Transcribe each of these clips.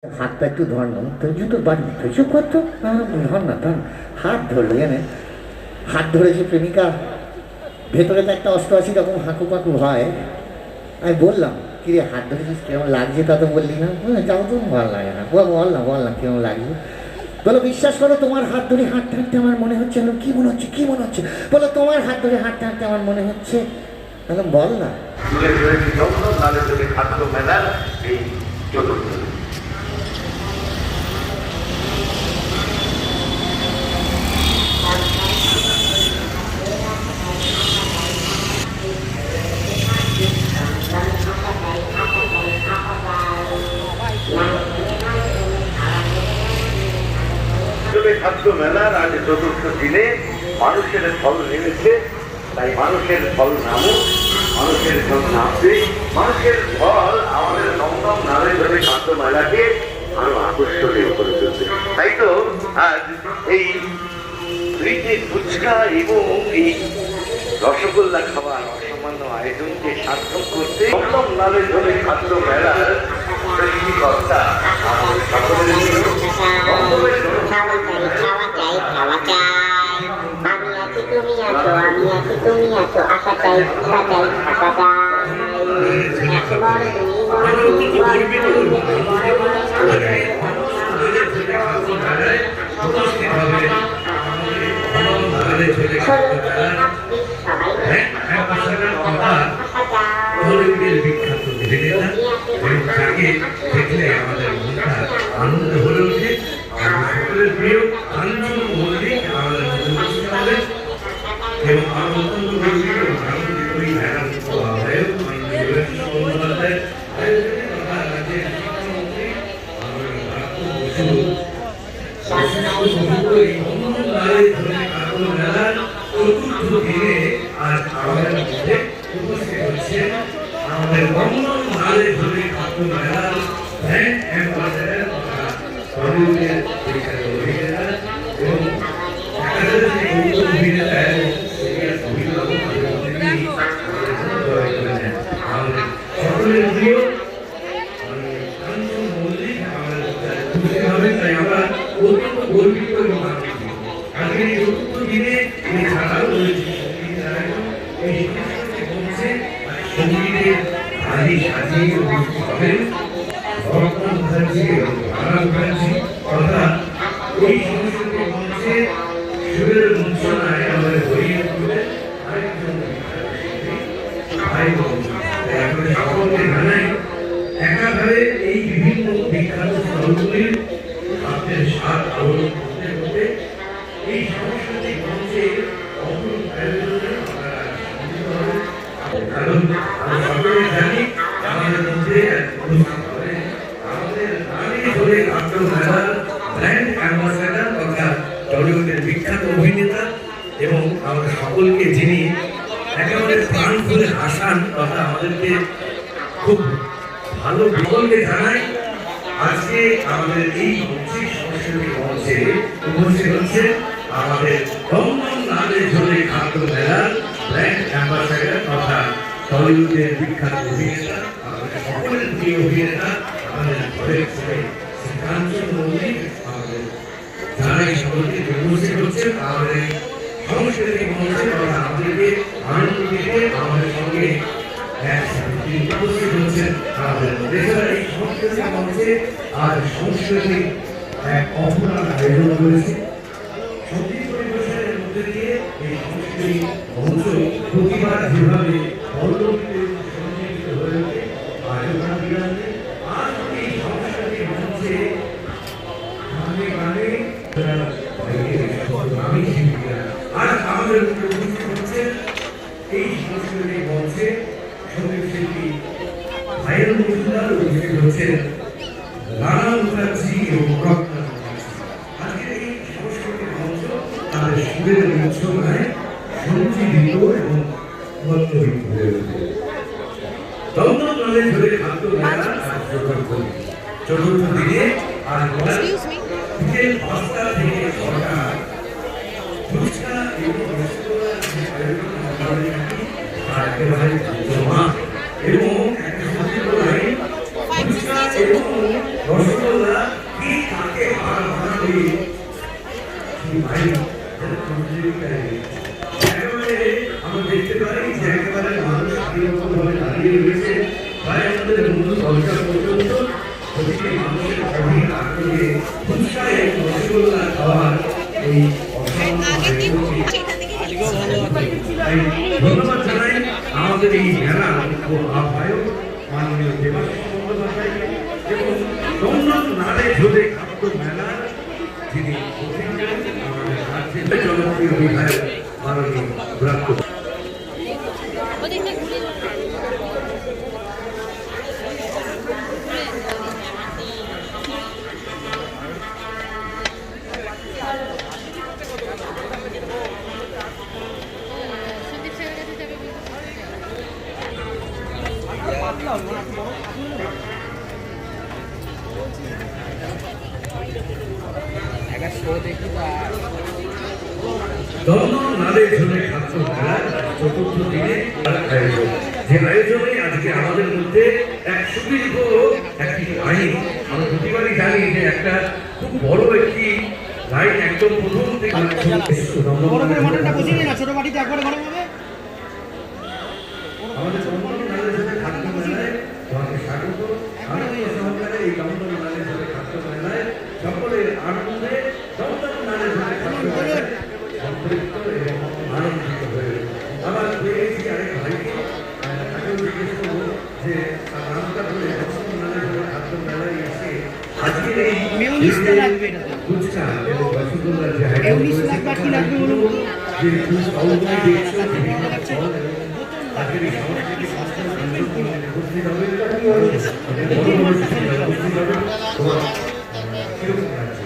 হাতটা একটু ধর না, তুই জুতো বাড়ি তুই চুপ করতো, ধর না ধর। হাত ধরলো জানে, হাত ধরেছে প্রেমিকা, ভেতরে তো একটা অষ্টআশি রকম হাঁকু পাকু হয়। আমি বললাম কিরে হাত ধরেছিস কেমন লাগছে, তা তো বললি না। যাও তো, ভালো লাগে না, বল না কেমন লাগছে। বলো বিশ্বাস করো তোমার হাত ধরে হাঁটতে হাঁটতে আমার মনে হচ্ছে, কি মনে হচ্ছে কি মনে হচ্ছে, বলো তোমার হাত ধরে হাঁটতে হাঁটতে আমার মনে হচ্ছে। বল না। খাদ্য মেলার এই চতুর্থ খাদ্য মেলার আজ চতুর্থ দিনে মানুষের ফল নেমেছে। তাই মানুষের ফল নামুক, মানুষের ফল নামবে, মানুষের ফল আমাদের দমদম নামে ধরে খাদ্য মেলাকে আরো আকর্ষণীয় করে তুলবে। তাই তো আজ এই ফুচকা এবং এই রসগোল্লা খাবার অসামান্য আয়োজনকে সার্থক করতে দমদম নামে ধরে খাদ্য মেলার সৃষ্টিকর্তা আমাদের সকলের বিখ্যাত অভিনেতা এবং তাকে দেখলে আমাদের মনটা আনন্দ ভরে ওঠে। সকলের প্রিয় কাঞ্চন মল্লিক আমাদের এবং আমার অত্যন্ত গর্বিত আনন্দিত এই মেলার আহ্বায়ক বন্দ্যোপাধ্যায় চতুর্থ দিনে আজ আমাদের মধ্যে উপস্থিত হচ্ছে আমাদের বন্ধন নালে ধরে খাদ্য মেলার ব্র্যান্ড অ্যাম্বাসেডর বলিউডের বিখ্যাত অভিনেতা এবং অভিনেতা সকলের প্রিয় কাঞ্চন মল্লিক আমাদের তাই আমরা অত্যন্ত গর্বিত এবং আজকে এই চতুর্থ দিনে এই ছাড়াও রয়েছে এই মঞ্চে সঙ্গীতের আদি সাজিয়ে উপস্থিত হবেন ভরতনাথ মুখার্জি এবং ভারা মুখার্জি। অর্থাৎ এই সংস্কৃতি মঞ্চে সুরের মঞ্চনায় আমাদের ভরিয়ে তুলে আরেকজন ভাই বোন সকলকে জানাই একাধারে এই বিভিন্ন বিখ্যাত স্থলগুলির খাদ্যের স্বাদ আবরণ করতে করতে এই সাংস্কৃতিক মঞ্চে অপরূপ আয়োজনে কারণ আমরা সকলে জানি আমাদের মধ্যে আমাদের নামে ধরে খাদ্য মেলার ব্র্যান্ড অ্যাম্বাসেডর তথা টলিউডের বিখ্যাত অভিনেতা এবং আমরা সকলকে যিনি একেবারে প্রাণ খুলে হাসান তথা আমাদেরকে খুব ভালো সকলকে জানাই আজকে আমাদের এই মঞ্চিক সংস্কৃতি মঞ্চে উপস্থিত হচ্ছে আমাদের দমদম নালে ধরে খাদ্য মেলার ব্র্যান্ড অ্যাম্বাসেডর তথা টলিউডের বিখ্যাত অভিনেতা আমাদের সকলের প্রিয় অভিনেতা আমাদের ঘরের ছেলে কাঞ্চন মল্লিক আমাদের জানাই সকলকে উপস্থিত হচ্ছেন আমাদের সাংস্কৃতিক মঞ্চে তথা আমাদেরকে আনন্দ দিতে আমাদের সঙ্গে উপস্থিত হচ্ছেন আমাদের দেশের এই সাংস্কৃতিক মঞ্চে আজ সাংস্কৃতিক এক অপরাধ আয়োজন করেছে। সঙ্গীত পরিবেশনের মধ্যে দিয়ে এই সাংস্কৃতিক মঞ্চ প্রতিবার যেভাবে সঞ্জীবিত হয়ে ওঠে আজ এই সাংস্কৃতিক মঞ্চে গানে গানে আমি শিল্পীরা আজ আমাদের উপস্থিত হচ্ছেন এই সাংস্কৃতিক মঞ্চে সঙ্গীত শিল্পী ভাইয়ের মজুমদার উপস্থিত হচ্ছেন রানা মুখার্জি এবং রত্না মুখার্জি। আজকের এই সাংস্কৃতিক মঞ্চ তাদের সুরের মঞ্চনায় সঞ্জীবিত এবং মন্ত্রিত হয়ে ওঠে। দমদম নালে ধরে খাদ্য মেলা চতুর্থ দিনে আজ বিকেল ৫টা থেকে ৬টা ফুচকা এবং রসগোল্লার আয়োজন এবং রসগোল্লা কি কাকে হার মানাবে ভাই একেবারে আমরা দেখতে পারি যে একেবারে মানুষ স্বাধীনভাবে দাঁড়িয়ে রয়েছে প্রায় আমাদের বন্ধু দশটা পর্যন্ত প্রতিটি মানুষের অনেক আগ্রহে উৎসাহে রসগোল্লা খাওয়ার এই ধন্যবাদ জানাই আমাদের এই মেলা আহ্বায়ক মাননীয় দেবাশিস বন্দ্যোপাধ্যায়কে এবং দমদম নাড়ে ঝোলে খাদ্য মেলা যিনি আমাদের রাজ্যের জনপ্রিয় বিধায়ক মাননীয় ব্রাত্য দমদম নালে ঝোলে খাদ্য মেলার চতুর্থ দিনে আয়োজন যে আয়োজনে আজকে আমাদের মধ্যে এক সুদীর্ঘ একটি লাইন আমরা প্রতিবারই জানি যে একটা খুব বড় একটি লাইন একদম প্রথম থেকে আমাদের দমদম নালে ঝোলে খাদ্য মেলায় তোমাকে স্বাগত আনন্দ সহকারে এই দমদম নালে ঝোলে খাদ্য মেলায় সকলের আনন্দে দমদম নালে ঝোলে খাদ্য মেলায় সম্পৃক্ত এবং আনন্দিত হয়ে আবার পেয়েছি আরেক ভাইকে তাকেও জিজ্ঞেস করবো যে নামটা বলে দমদম নালে ঝোলে খাদ্য মেলায় এসে আজকের এই ফুচকা এবং রসগোল্লার যে যে খুব অবদান দিয়েছে বিভিন্ন ফল এবং আজকের এই সাংস্কৃতিক অনুষ্ঠানে উপস্থিত হবে উপস্থিত হবে তোমার কিরকম লাগছে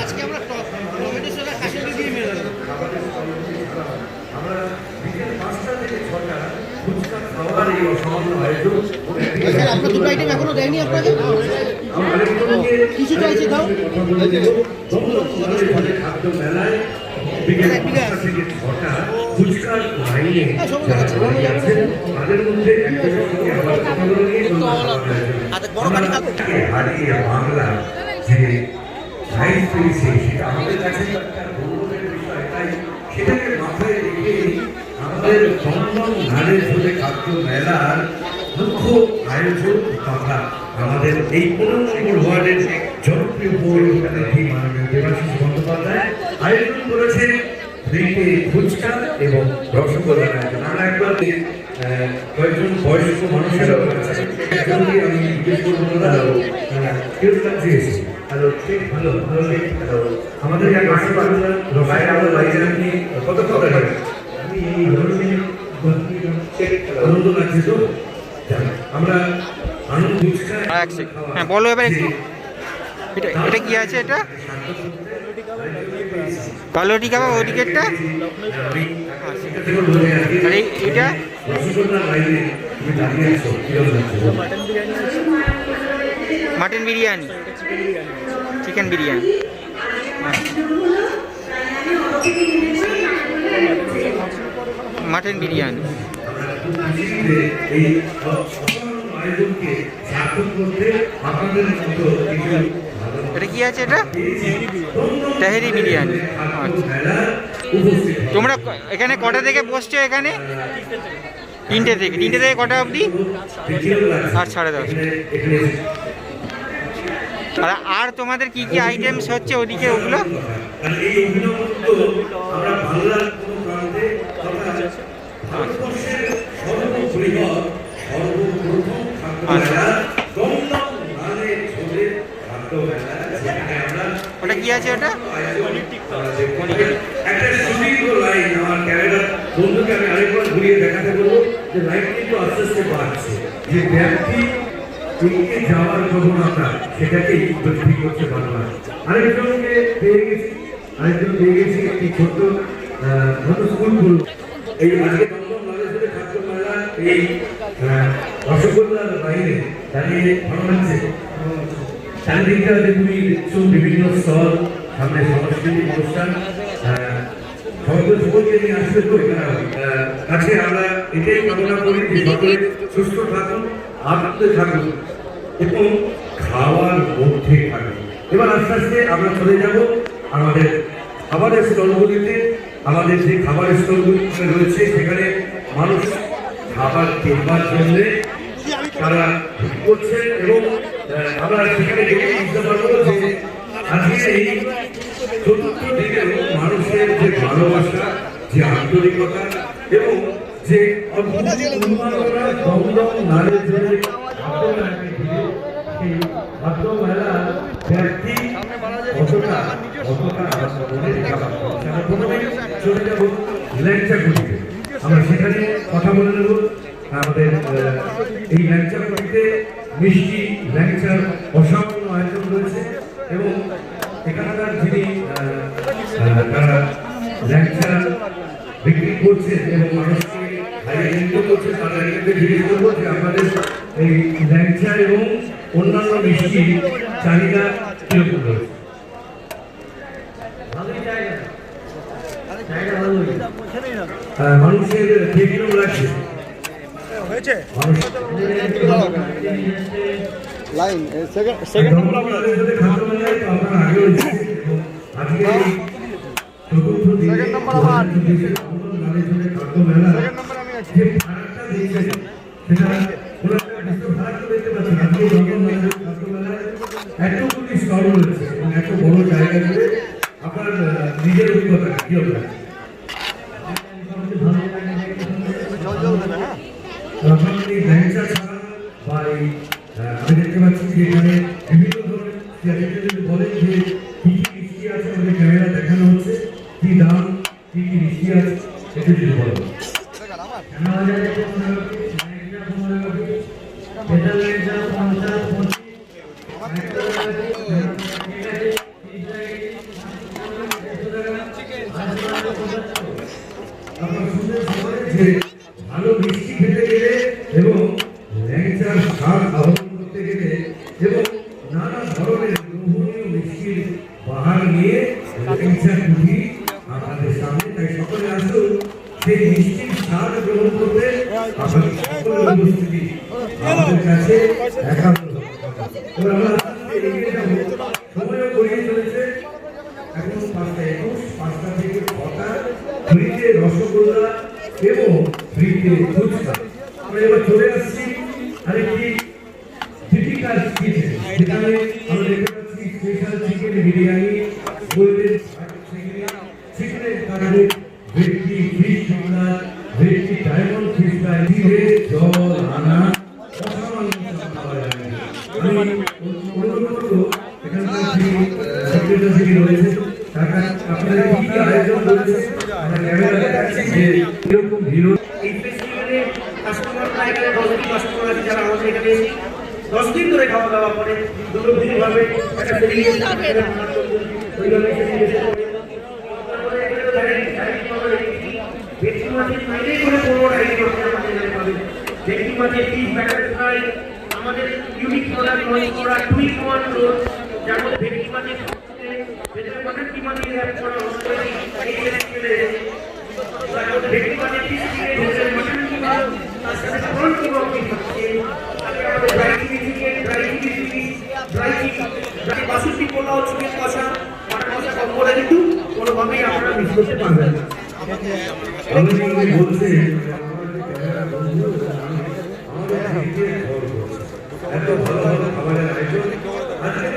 আজকে আমরা টমেটোর সাথে খাসির দিয়ে মেরে দেবো। আমরা বিকেল 5টা থেকে 6টা ফুচকা খাওয়ার এই অসামান্য আয়োজন আপনার দুটো আইটেম এখনো দেয়নি আপনাকে কিছু চাইছে দাও খাদ্য মেলায় বিকেল 5টা থেকে 6টা ফুচকার লাইনে তাদের মধ্যে একজনের সঙ্গে আবার কথা বলে নিয়ে হারিয়ে বাংলা যে লাইফ পেয়েছে সেটা আমাদের কাছে একটা গৌরবের বিষয় তাই সেটাকে মাথায় রেখে আমাদের দমদম নাড়ে ঝোলে খাদ্য মেলার মুখ্য আয়োজক তথা আমাদের এই 15 নম্বর ওয়ার্ডের জনপ্রিয় পৌর প্রতিনিধি মাননীয় দেবাশিস বন্দ্যোপাধ্যায় আয়োজন করেছে ফ্রিতে ফুচকা এবং রসগোল্লা আয়োজন আমরা একবার কয়েকজন বয়স্ক মানুষের আমি জিজ্ঞেস করবো কিরকম লাগছে হ্যালো ঠিক ভালো ভালো হ্যালো আমাদের এক বাইরে আমরা বাইরে আপনি কত কথা লাগে আমি এই ধরনের আনন্দ লাগছে তো আমরা আনন্দ ফুচকা হ্যাঁ বলো এবার একটু এটা কি আছে এটা পালোটি কাবাব ওই টিকেটটা আর এইটা mutton biryani chicken biryani mutton biryani এটা কি আছে এটা তেহেরি বিরিয়ানি তোমরা এখানে কটা থেকে বসছো এখানে 3টে থেকে কটা অবধি আর 10:30 আর তোমাদের কি কি আইটেমস হচ্ছে ওদিকে ওগুলো ওটা কি আছে ওটা একটা সুদীর্ঘ লাইন আমার ক্যামেরা বন্ধুকে আমি আরেকবার ঘুরিয়ে দেখাতে বলবো যে লাইন কিন্তু আস্তে আস্তে বাড়ছে যে ব্যক্তি এগিয়ে যাওয়ার প্রবণতা সেটাকেই বৃদ্ধি করছে বারবার আরেকজনকে পেয়ে গেছি একটি ছোট্ট স্কুল এই আজকে খাদ্য মেলা এই রসগোল্লার বাইরে দাঁড়িয়ে ভালো লাগছে। চারিদিকটা দেখুন বিভিন্ন স্থল, সামনে সাংস্কৃতিক অনুষ্ঠান, সকলকে নিয়ে আসলে তো কাছে আমরা এটাই কামনা করি যে সকলে সুস্থ থাকুন, আনন্দে থাকুন এবং খাওয়ার মধ্যে থাকুন। এবার আস্তে আস্তে আমরা চলে যাব আমাদের খাবারের স্টলগুলিতে। আমাদের যে খাবারের স্টলগুলি রয়েছে সেখানে মানুষ খাবার কেনার জন্য তারা করছেন এবং আমরা সেখানে দেখে বুঝতে পারবো যে আজকে এই চতুর্থ দিকে মানুষের যে ভালোবাসা, যে আন্তরিকতা এবং যে উন্মাদনা দমদম নারীর জন্য মেলা ব্যক্তি অতটা প্রথমে চলে যাবো ল্যাংচাগুড়িতে। আমরা সেখানে কথা বলে নেব। আমাদের এই ল্যাংচাগুড়িতে মিষ্টি ল্যাংচার অসামান্য আয়োজন রয়েছে এবং এখানকার যিনি তারা ল্যাংচা বিক্রি করছেন এবং মানুষকে খাইয়ে এনজয় করছেন, তাদেরকে জিজ্ঞেস করবো যে আমাদের এই ল্যাংচা এবং অন্যান্য মিষ্টি চাহিদা কিরকম রয়েছে। মানুষের কিরকম লাগছে লাইন সেকেন্ড নম্বর এতগুলি স্তর রয়েছে এবং এত বড় জায়গা জুড়ে আপনার নিজের অভিজ্ঞতা কি হবে? ল্যাংচা ছাড়া বা আমি দেখতে পাচ্ছি যে এখানে বিভিন্ন ধরনের বলেন যে কি কি মিষ্টি আছে, আমাদের ক্যামেরা দেখানো হচ্ছে কি দাম, কি কি মিষ্টি আছে একটু যদি বলেন। ভালো মিষ্টি খেতে গেলে এবং ল্যাংচার স্বাদ আহরণ করতে গেলে এবং নানা ধরনের লোভনীয় মিষ্টির বাহার নিয়ে ল্যাংচা গুড়ি আমাদের সামনে, তাই সকলে আসুন সেই মিষ্টির স্বাদ গ্রহণ করতে আপনাদের সকলের উপস্থিতি আমাদের কাছে একান্ত। আমরা এগিয়ে যাবো, সময়ও গড়িয়ে চলেছে, এখন 5:21, 5টা থেকে 6টা ফ্রিতে রসগোল্লা এবং ফ্রিতে ফুচকা। আমরা এবার চলে আসছি আরেকটি টিপিক্যাল কিচেন, যেখানে আমরা দেখতে পাচ্ছি স্পেশাল চিকেন বিরিয়ানি, গোল্ডেন চিকেনের কারণে ভেটকি ফিশ ফিঙ্গার, ভেটকি ডায়মন্ড ফিশ ফ্রাই, জিরে জল আনা অসামান্য খাবার। আমি অনুরোধ করবো এখানকার সেক্রেটারি রয়েছে আপনাদের কি কি আয়োজন রয়েছে আমরা ক্যামেরা দেখাচ্ছি যে এরকম ভিড়। এই ফেস্টিভ্যালে কাস্টমাররা এখানে 10 দিন কাস্টমার আছে যারা আমাদের এখানে 10 দিন ধরে খাওয়া দাওয়া করে দুর্গভাবে একটা সেলিব্রেশন ওইভাবে সেলিব্রেশন করে। তারপরে এখানে ভেটকি মাছের ফ্রাই করে পুরো আইডি করতে পারবে। ভেটকি মাছের পিস ব্যাটার ফ্রাই, আমাদের ইউনিক প্রোডাক্ট লঞ্চ করা 2-in-1 রোল, যার মধ্যে ভেটকি মাছের ভেতরে ভেটকি মাছের অ্যাড করা হচ্ছে এই রেস্টুরেন্টে। ভেটকি মাছের পিস দিয়ে ভেতরে মটন কিমা, তার সাথে প্রন কিমা হচ্ছে। তারপরে আমাদের dry chicken, dry chicken, dry বাসুতি পোলাও, চিকেন কষা, মাটন কষা কম্বোটা কিন্তু কোনোভাবেই আপনারা মিস করতে পারবেন না। আমি বলছি এত ভালো ভালো খাবারের আয়োজন আজকে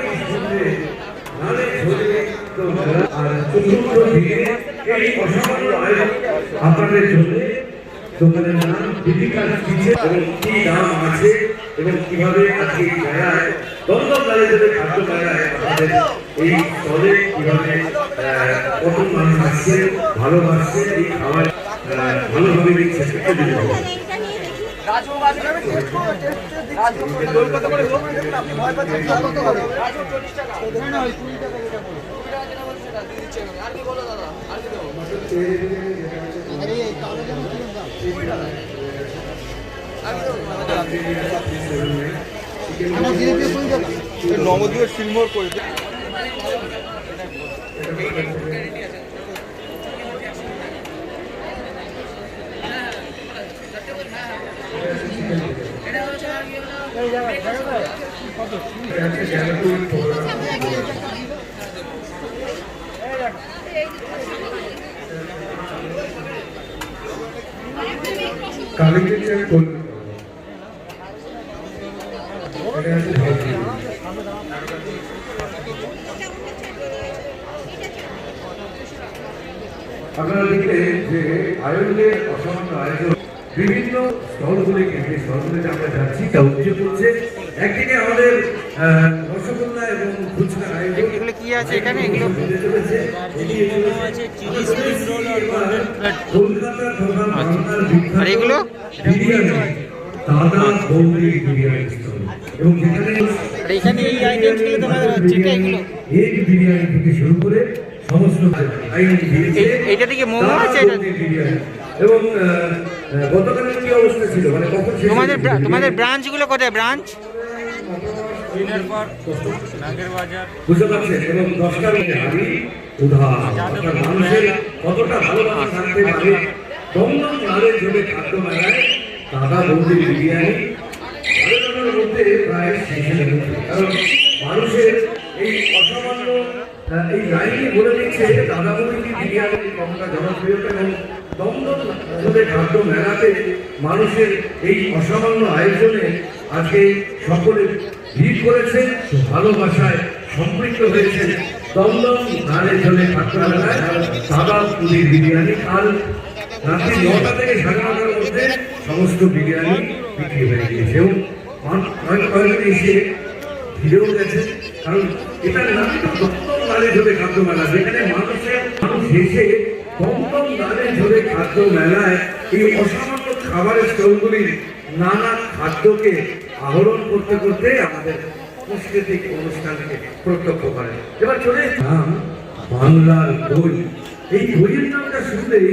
এই অসামান্য আয়োজন আপনাদের জন্য। দোকানের নাম টিপিক্যাল কিচেন এবং কি দাম আছে এবং কিভাবে আজকে এই মেলায় দমদম নারীদের খাদ্য মেলায় আমাদের এই স্থলে কিভাবে কত মানুষ আসছে, ভালোবাসছে, এই খাবার ভালোভাবে দিচ্ছে সেটা যদি বলেন। নবদ্বীপের সিলমোর করে আপনারা দেখলেন যে আয়োজনের অসামান্য আয়োজন বিভিন্ন স্থলগুলিকে যে স্থলগুলিতে আমরা যাচ্ছি তা অভিযোগ করছে। একদিকে আমাদের রসগোল্লা এবং ফুচকার আয়োজন এগুলো কি আছে এখানে? এগুলো চলেছে কলকাতার প্রধান বাংলার বিখ্যাত আর এগুলো? বিরিয়ানি, দাদা বৌদি বিরিয়ানি স্টল, এবং যেখানে আর এখানে এই আইটেমগুলো তোমার হচ্ছে এটা এগুলো? এগ বিরিয়ানি থেকে শুরু করে সমস্ত এইটা থেকে মোমো আছে এটা? এবং গতকালের কি অবস্থা ছিল, মানে কখন শেষ তোমাদের হয়েছিল? তোমাদের ব্রাঞ্চগুলো কোথায়? ব্রাঞ্চ বুঝতে পারছেন? এবং 10টার মধ্যে হাড়ি উধার, অর্থাৎ মানুষের কতটা ভালোবাসা থাকতে পারে। দমদম নাড়ের জন্য খাদ্য মেলায় দাদা বৌদির বিরিয়ানি আলোচনার মধ্যে প্রায় শেষে লেগেছে। কারণ মানুষের এই অসামান্য এই লাইনে বলে দিচ্ছে দাদা বৌদির বিরিয়ানির কতটা জনপ্রিয়তা, এবং দমদম নাড়ের খাদ্য মেলাতে মানুষের এই অসামান্য আয়োজনে আজকে সকলে ভিড় করেছেন, ভালোবাসায় সম্পৃক্ত হয়েছে। দমদম নাড়ের জন্য খাদ্য মেলায় দাদা বৌদির বিরিয়ানি কাল রাত্রি 9টা থেকে 9:30টার মধ্যে সমস্ত বিরিয়ানি বিক্রি হয়ে গিয়েছে, এবং কয়েকজন এসে ভিড়েও গেছে। কারণ এটা নামই তো দমদম নাড়ের জন্য খাদ্য মেলা, যেখানে মানুষ এসে দমদম নাড়ের জন্য খাদ্য মেলায় এই অসামান্য খাবারের স্টলগুলির নানা খাদ্যকে আহরণ করতে করতে আমাদের সাংস্কৃতিক অনুষ্ঠানকে প্রত্যক্ষ করে। এবার চলে নাম বাংলার বই। এই বইয়ের নামটা শুনলেই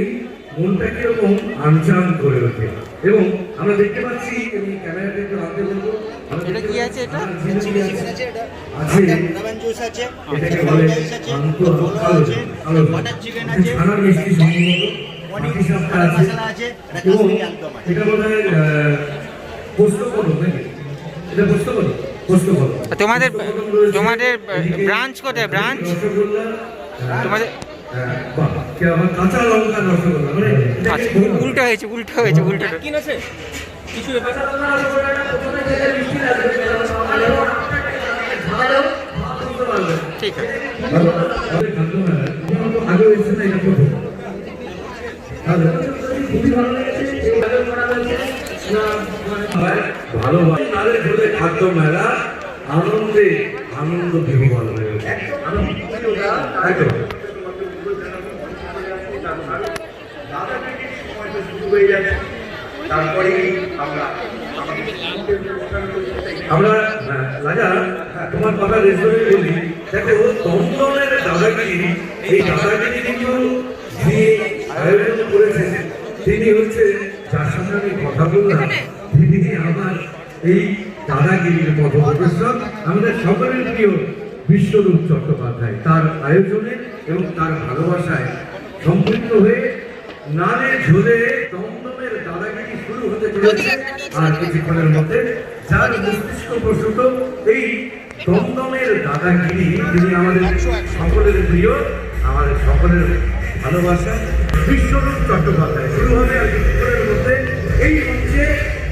মনটা কিরকম আনচান করে ওঠে, এবং আমরা দেখতে পাচ্ছি এই ক্যামেরাটা একটু হাতে বলবো এটা কি আছে? এটা আছে, এটাকে বলে ছানার মিষ্টি সম্ভবত, বাকি সবটা আছে, এবং এটা বলে পোস্ত কদম নাকি? এটা পোস্ত কদম, পোস্ত কদম। তোমাদের তোমাদের ব্রাঞ্চ কোথায়? ব্রাঞ্চ তোমাদের কাঁচা লঙ্কা রসগোল্লা, মানে আচ্ছা, উল্টো হয়েছে, উল্টো হয়েছে, উল্টো কিছু ঠিক আছে। আগে হয়েছে না, এটা প্রথম। ভালোবাসা নাড়ের জন্য খাদ্য মেলা আনন্দে আনন্দ বিভোর হয়ে গেছে। একদম তারপরে আমরা রাজা তোমার কথা রেস্টুরেন্টে বলি, দেখো দমদমের দাদাগিরি, এই দাদাগিরি কিন্তু যিনি আয়োজন করেছেন তিনি হচ্ছে, যার সঙ্গে আমি কথা বললাম, তিনি আমার এই দাদাগিরির পথপ্রদর্শক, আমাদের সকলের প্রিয় বিশ্বরূপ চট্টোপাধ্যায়। তার আয়োজনে এবং তার ভালোবাসায় সম্পৃক্ত হয়ে নালে ঝোলে দমদমের দাদাগিরি শুরু হতে চলেছে আর কিছুক্ষণের মধ্যে। যার মস্তিষ্ক প্রসূত এই দমদমের দাদাগিরি, তিনি আমাদের সকলের প্রিয়, আমাদের সকলের ভালোবাসা বিশ্বরূপ চট্টোপাধ্যায়। শুরু হবে আর কিছুক্ষণের মধ্যে এই হচ্ছে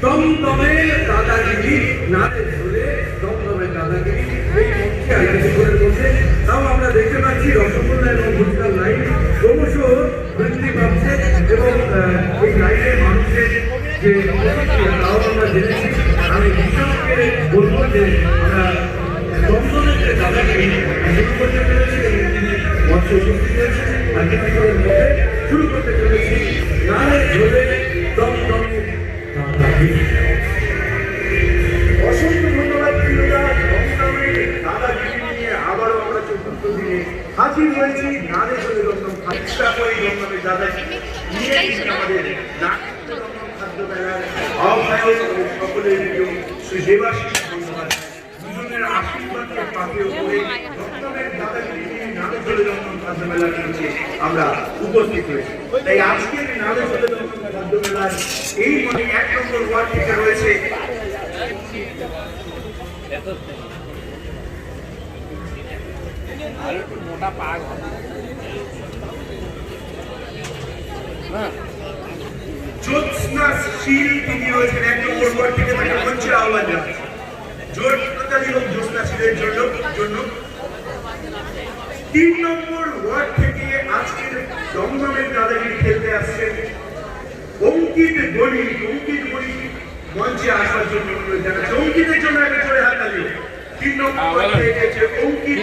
দমদমের দাদাগিরি, নালে ঝোলে দমদমের দাদাগিরি এই মঞ্চে আর কিছুক্ষণের মধ্যে। তাও আমরা দেখতে পাচ্ছি রসগোল্লা এবং ফুচকার লাইন ক্রমশ বৃদ্ধি পাচ্ছে, এবং এই লাইনে মানুষের যে তাও আমরা জেনেছি। আমি ভীষণ করে বলবো যে আমরা দমদমের যে দাদাগিরি শুরু করতে পেরেছি, এবং তিনি মঞ্চে উপস্থিত হয়েছেন। আর কিছুক্ষণের মধ্যে শুরু করতে চলেছি নালে ঝোলে দমদমের দাদাগিরি। অসংখ্য ধন্যবাদ প্রিয়রা। দমদমের দাদাগিরি নিয়ে আবারও আমরা ৪র্থ দিনে হাজির হয়েছি। নালে চলে দমদম খাদ্য করে দমদমের দাদাগিরি নিয়ে আমাদের খাদ্য মেলার সহায়ক ও সকলের প্রিয় শ্রী দেবাশিস বন্দ্যোপাধ্যায় দুজনের আশীর্বাদকে পাথেয় করে দমদমের দাদাগিরি নিয়ে নাগরদোলে দমদম খাদ্য মেলা চলছে আমরা উপস্থিত হয়েছি। তাই আজকের নাগরদোলে দমদম খাদ্য মেলায় এই মানে 1 নম্বর ওয়ার্ড থেকে রয়েছে জ্যোৎস্না শীল, তিনি রয়েছেন 1 নম্বর ওয়ার্ড থেকে, তাকে মঞ্চে আহ্বান জানাচ্ছি। জোর প্রত্যাশী হোক জ্যোৎস্না শীলের জন্য। 3 নম্বর ওয়ার্ড থেকে আজকের দমদমের দাদাগিরি খেলতে আসছেন অঙ্কিত গণি মঞ্চে আসার জন্য অনুরোধ জানাচ্ছি। অঙ্কিতের জন্য একটা জোরে হাত তালি। 3 নম্বর ওয়ার্ড থেকে এসেছে অঙ্কিত।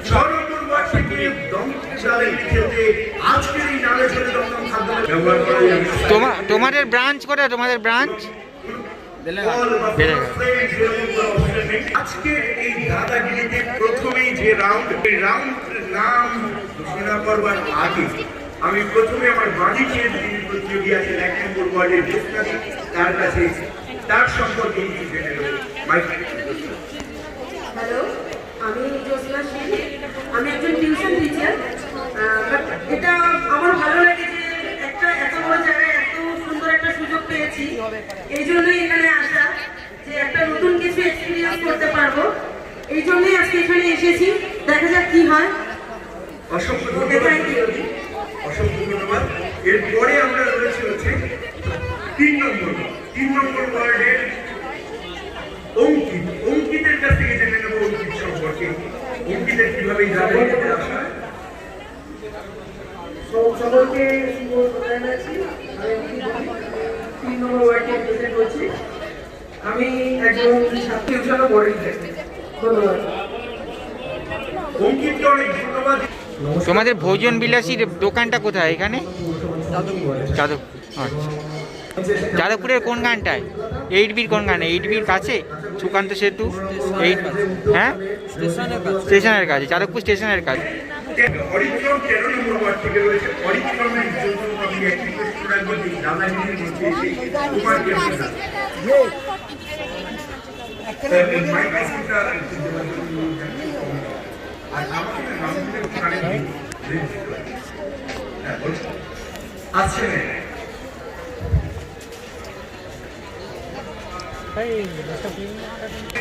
6 নম্বর ওয়ার্ড থেকে দমদমের দাদাগিরি খেলতে আজকের এই নাগরদোলে দমদম খাদ্য মেলা ব্যবহার করা যাবে। তোমাদের ব্রাঞ্চ কোথায়? তোমাদের ব্রাঞ্চ আজকে এই দাদাগিরিতে প্রথমেই যে রাউন্ড নাম ঘোষণা করবার আগে আমি প্রথমে আমার বাড়িকে যিনি প্রতিযোগী আছেন 1 নম্বর ওয়ার্ডের জ্যোৎস্নাদি, তার কাছে তার সম্পর্কে কিছু জেনে নেব। হ্যালো, আমি জ্যোৎস্না শীল। আমি একজন টিউশন টিচার। এটা আমার ভালো লাগে যে একটা এত বড় জায়গায় এত সুন্দর একটা সুযোগ পেয়েছি, এই জন্যই এখানে আসা, যে একটা নতুন কিছু এক্সপিরিয়েন্স করতে পারবো। এই জন্যই আজকে এখানে এসেছি, দেখা যাক কি হয়। অসংখ্য ধন্যবাদ, অসংখ্য ধন্যবাদ। এরপরে আমরা রয়েছে হচ্ছে 3 নম্বর ওয়ার্ডের অঙ্কিতের কাছ থেকে জেনে নেব অঙ্কিত সম্পর্কে। অঙ্কিতের কিভাবে দাদাগিরিতে আসা। সকলকে জানাচ্ছি, আমি 3 নম্বর ওয়ার্ডে প্রেজেন্ট করছি। আমি একজন টিউশন পড়াই। ধন্যবাদ। অঙ্কিতকে অনেক ধন্যবাদ। তোমাদের ভোজন বিলাসীর দোকানটা কোথায়? এখানে যাদব। আচ্ছা, যাদবপুরের কোন গানটায়? 8Bর কোন গানে? 8Bর কাছে সুকান্ত সেতু 8, হ্যাঁ, স্টেশনের কাছে, যাদবপুর স্টেশনের কাছে। হরিক্রম 13 নম্বর ওয়ার্ড থেকে রয়েছে। হরিক্রমের জন্য আমি এক রিকোয়েস্ট রাখবো যে দাদাগিরির মধ্যে এসে কুমারকে আপনারা মাইক্রোফোনটা আর আমাকে রামদের কানেক্ট আসছে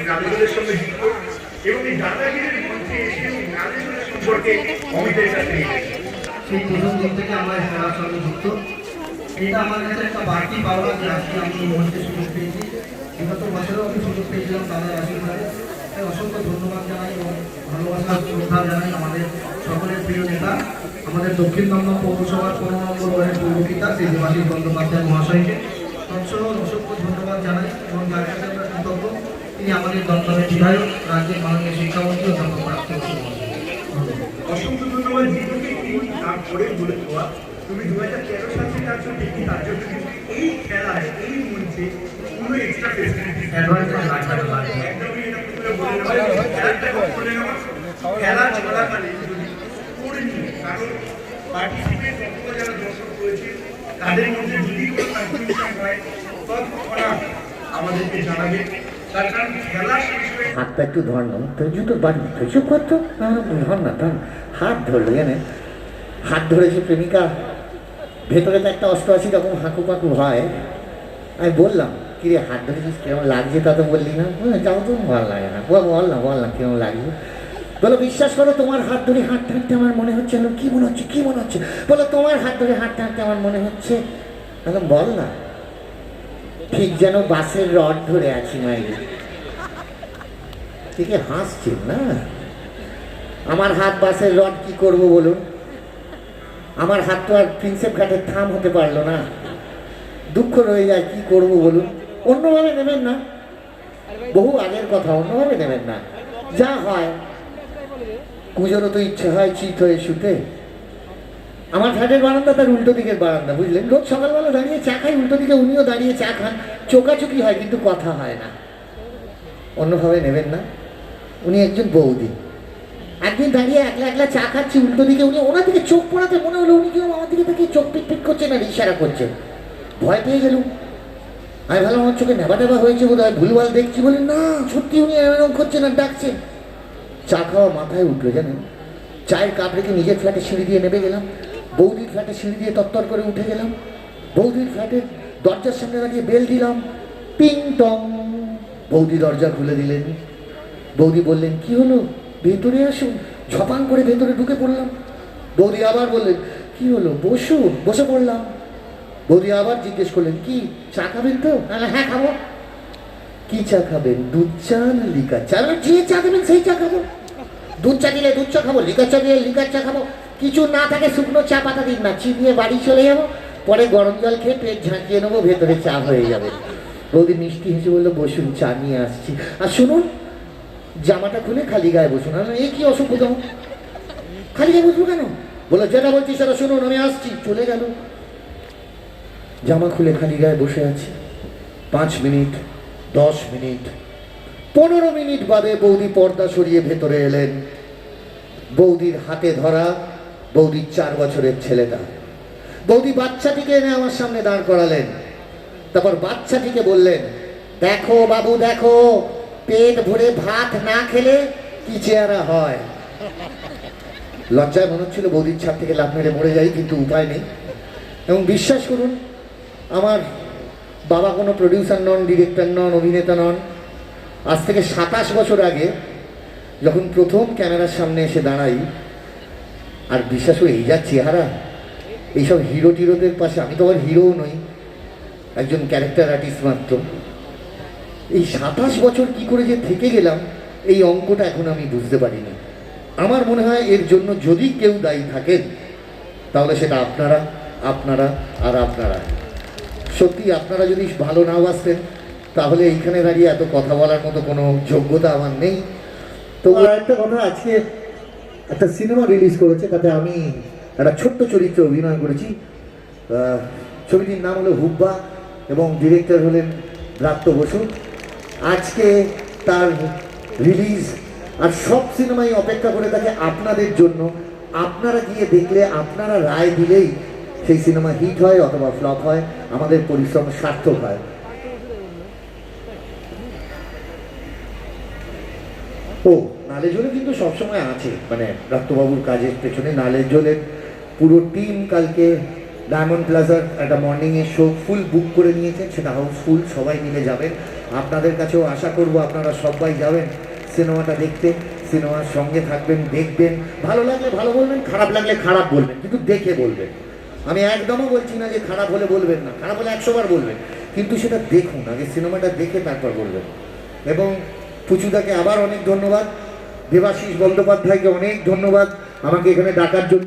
নাগরদোলের সঙ্গে যুক্ত এবং এই দাদাগিরির মধ্যে এসে নাগরদোলের সম্পর্কে অমিতের কাছে সেই প্রথম দিন থেকে আমরা খেলার সঙ্গে যুক্ত। এটা আমার কাছে একটা বাড়তি পাওয়া যে আজকে আমি মঞ্চে সুযোগ পেয়েছি। বিগত বছরেও আমি সুযোগ পেয়েছিলাম তাদের আশীর্বাদে। তাই অসংখ্য ধন্যবাদ জানাই এবং ভালোবাসা শ্রদ্ধা জানাই আমাদের সকলের প্রিয় নেতা, আমাদের দক্ষিণ দমদম পৌরসভার 15 নম্বর ওয়ার্ডের পৌরপিতা শ্রী দেবাশিস বন্দ্যোপাধ্যায় মহাশয়কে অসংখ্য ধন্যবাদ জানাই এবং যার কাছে আমরা কৃতজ্ঞ, তিনি আমাদের দমদমের বিধায়ক, রাজ্যের মাননীয় শিক্ষামন্ত্রী ও দমদম প্রাপ্ত। অসংখ্য ধন্যবাদ। জীবনকে তিনি তারপরে বলে দেওয়া তুমি 2013 সাল থেকে আছো ঠিকই, তার জন্য কিন্তু এই খেলায় এই মঞ্চে কোনো এক্সট্রা ফেসিলিটি একদমই এটা বলে নেওয়া খেলা চলাকালীন যদি করে নিয়ে, কারণ পার্টিসিপেট যারা দর্শক রয়েছে তাদের মধ্যে যদি কোনো কনফিউশন হয় তৎক্ষণাৎ আমাদেরকে জানাবে। তার কারণ খেলা শেষ হয়ে হাতটা একটু ধরলাম, তো জুতো বাড়ি কিছু করতো ধর না, ধর হাত ধরলো, জানে হাত ধরেছে প্রেমিকা, ভেতরে তো একটা 88 রকম হাঁকু পাকু হয়। আমি বললাম কিরে হাত ধরেছিস, কেমন লাগছে? তা তো বললি না। যাও তো, ভালো লাগে না। বললাম কেমন লাগছে? বলো বিশ্বাস করো, তোমার হাত ধরে হাঁটতে হাঁটতে আমার মনে হচ্ছে, কি মনে হচ্ছে? বলো তোমার হাত ধরে হাঁটতে হাঁটতে আমার মনে হচ্ছে, বল না, ঠিক যেন বাসের রড ধরে আছি মাইরে। ঠিক হাসছেন না? আমার হাত বাসের রড, কি করব বলুন? আমার হাত তো আর প্রিন্সেপ ঘাটের থাম হতে পারলো না। দুঃখ রয়ে যায়, কি করব বলুন? অন্যভাবে নেবেন না, বহু আগের কথা, অন্যভাবে নেবেন না। যা হয়, কুজোরও তো ইচ্ছে হয় চিত হয়ে শুতে। আমার ঘাটের বারান্দা তার উল্টো দিকের বারান্দা, বুঝলেন? রোজ সকালবেলা দাঁড়িয়ে চা খাই উল্টো দিকে, উনিও দাঁড়িয়ে চা খান, চোকাচুকি হয় কিন্তু কথা হয় না। অন্যভাবে নেবেন না। উনি একজন বৌদি, একদিন দাঁড়িয়ে একলা চা খাচ্ছি উল্টো দিকে, উনি ওনার দিকে চোখ পড়াতে মনে হলো উনি কেউ আমার দিকে থেকে চোখ পিট করছেন আর ইশারা করছেন। ভয় পেয়ে গেলুম, আমি ভালো আমার চোখে নেবা নেবা হয়েছে বোধ হয়, ভুলভাল দেখছি বলে না, সত্যি উনি এরকম করছেন আর ডাকছেন। চা খাওয়া মাথায় উঠলো জানেন, চায়ের কাপ রেখে নিজের ফ্ল্যাটে সিঁড়ি দিয়ে নেমে গেলাম, বৌদির ফ্ল্যাটে সিঁড়ি দিয়ে তত্তর করে উঠে গেলাম, বৌদির ফ্ল্যাটের দরজার সামনে দাঁড়িয়ে বেল দিলাম, পিং টং, বৌদি দরজা খুলে দিলেন। বৌদি বললেন কি হলো, ভেতরে আসুন। ঝপাং করে ভেতরে ঢুকে পড়লাম। বৌদি আবার বললেন কি হলো, বসুন। বসে পড়লাম। বৌদি আবার জিজ্ঞেস করলেন কি চা খাবেন তো? হ্যাঁ খাবো। কি চা খাবেন, দুধ চা না লিকার চা? যে চা দেবেন সেই চা খাবো। দুধ চা দিলে দুধ চা খাবো, লিকার চা দিলে লিকার চা খাবো। কিছু না থাকে শুকনো চা পাতা দিন না, চিবিয়ে বাড়ি চলে যাবো, পরে গরম জল খেয়ে পেট ঝাঁকিয়ে নেবো, ভেতরে চা হয়ে যাবে। বৌদি মিষ্টি হেসে বললো বসুন, চা নিয়ে আসছি। আর শুনুন, জামাটা খুলে খালি গায়ে বসুন। এই কি অসভ্যতা, খালি গায়ে বসবো কেন? বলো যেটা বলছি সেটা শুনুন, আমি আসছি। চলে গেল। জামা খুলে খালি গায়ে বসে আছি। 5 মিনিট, 10 মিনিট, 15 মিনিট বাদে বৌদি পর্দা সরিয়ে ভেতরে এলেন। বৌদির হাতে ধরা বৌদির 4 বছরের ছেলেটা। বৌদি বাচ্চাটিকে এনে আমার সামনে দাঁড় করালেন। তারপর বাচ্চাটিকে বললেন দেখো বাবু দেখো, পেট ভরে ভাত না খেলে কি চেহারা হয়। লজ্জায় মনে হচ্ছিল বৌদির ছাদ থেকে লাফ মেরে মরে যাই, কিন্তু উপায় নেই। এবং বিশ্বাস করুন, আমার বাবা কোনো প্রডিউসার নন, ডিরেক্টর নন, অভিনেতা নন। আজ থেকে 27 বছর আগে যখন প্রথম ক্যামেরার সামনে এসে দাঁড়াই, আর বিশ্বাস করে এই যা চেহারা, এইসব হিরো টিরোদের পাশে, আমি তো আবার হিরোও নই, একজন ক্যারেক্টার আর্টিস্ট মাত্র। এই 27 বছর কি করে যে থেকে গেলাম, এই অঙ্কটা এখন আমি বুঝতে পারিনি। আমার মনে হয় এর জন্য যদি কেউ দায়ী থাকেন তাহলে সেটা আপনারা, আপনারা আর আপনারা। সত্যি আপনারা যদি ভালো না বাসতেন তাহলে এইখানে দাঁড়িয়ে এত কথা বলার মতো কোনো যোগ্যতা আমার নেই। তো একটা কথা, আজকে একটা সিনেমা রিলিজ করেছে, তাতে আমি একটা ছোট্ট চরিত্রে অভিনয় করেছি। ছবিটির নাম হলো হুব্বা এবং ডিরেক্টর হলেন ব্রাত্য বসু। আজকে তার রিলিজ, আর সব সিনেমাই অপেক্ষা করে থাকে আপনাদের জন্য। আপনারা গিয়ে দেখলে, আপনারা রায় দিলেই সেই সিনেমা হিট হয় অথবা ফ্লপ হয়, আমাদের পরিশ্রম সার্থক হয়। ও নালে জলে কিন্তু সবসময় আছে, মানে ব্রাত্যবাবুর কাজের পেছনে নালে জলের পুরো টিম কালকে ডায়মন্ড প্লাজার একটা মর্নিংয়ের শো ফুল বুক করে নিয়েছেন, সেটা হাউসফুল, সবাই মিলে যাবেন। আপনাদের কাছেও আশা করব আপনারা সবাই যাবেন সিনেমাটা দেখতে, সিনেমার সঙ্গে থাকবেন, দেখবেন। ভালো লাগলে ভালো বলবেন, খারাপ লাগলে খারাপ বলবেন, কিন্তু দেখে বলবেন। আমি একদমও বলছি না যে খারাপ হলে বলবেন না, খারাপ হলে 100 বার বলবেন, কিন্তু সেটা দেখুন, আগে সিনেমাটা দেখে তারপর বলবেন। এবং পুচুদাকে আবার অনেক ধন্যবাদ, দেবাশিস বন্দ্যোপাধ্যায়কে অনেক ধন্যবাদ আমাকে এখানে ডাকার জন্য।